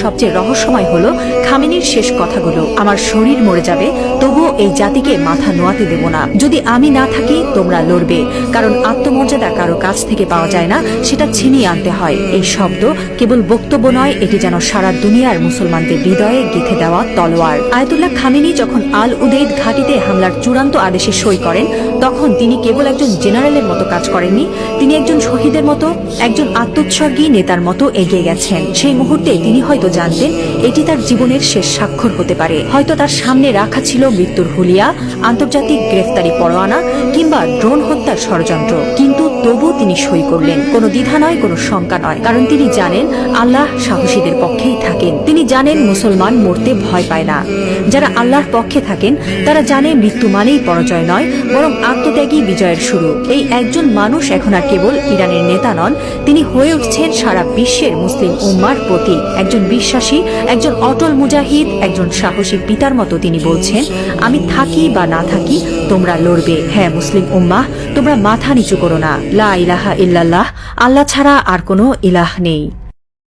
সবচেয়ে রহস্যময় হলো খামেনির শেষ কথাগুলো। আমার শরীর মরে যাবে, তবুও এই জাতিকে মাথা নোয়াতে দেব না। যদি আমি না থাকি তোমরা লড়বে, কারণ আত্মমর্যাদা কারো কাছ থেকে পাওয়া যায় না, সেটা ছিনিয়ে আনতে হয়। এই শব্দ কেবল বক্তব্য নয়, এটি যেন সারা দুনিয়ার মুসলমানদের হৃদয়ে গেঁথে দেওয়া তলোয়ার। আয়াতুল্লাহ খামেনি যখন আল উদেইদ ঘাঁটিতে হামলার চূড়ান্ত আদেশে সই করেন, তখন তিনি কেবল একজন জেনারেলের মতো কাজ করেননি, তিনি একজন শহীদের মতো, একজন আত্মোৎসর্গী নেতার মতো এগিয়ে গেছেন। সেই মুহূর্তে তিনি হয়তো জানতেন এটি তার জীবনের শেষ স্বাক্ষর হতে পারে। হয়তো তার সামনে রাখা ছিল মৃত্যুর হুলিয়া, আন্তর্জাতিক গ্রেফতারি পরোয়ানা কিংবা ড্রোন হত্যার ষড়যন্ত্র, কিন্তু তবু তিনি সই করলেন। কোনো দ্বিধা নয়, কোনো শঙ্কা নয়, কারণ তিনি জানেন আল্লাহ সাহসীদের পক্ষেই থাকেন। তিনি জানেন মুসলমান মরতে ভয় পায় না। যারা আল্লাহর পক্ষে থাকেন তারা জানে মৃত্যু মানেই পরাজয় নয়, বরং আত্মত্যাগী বিজয়ের শুরু। এই একজন মানুষ এখন আর কেবল ইরানের নেতা নন, তিনি হয়ে উঠছেন সারা বিশ্বের মুসলিম উম্মার প্রতীক। একজন বিশ্বাসী, একজন অটল মুজাহিদ, একজন সাহসী পিতার মতো তিনি বলছেন, আমি থাকি বা না থাকি তোমরা লড়বে। হ্যাঁ মুসলিম উম্মাহ, তোমরা মাথা নিচু করো না। লা ইলাহা ইল্লাল্লাহ, আল্লাহ ছাড়া আর কোনো ইলাহ নেই।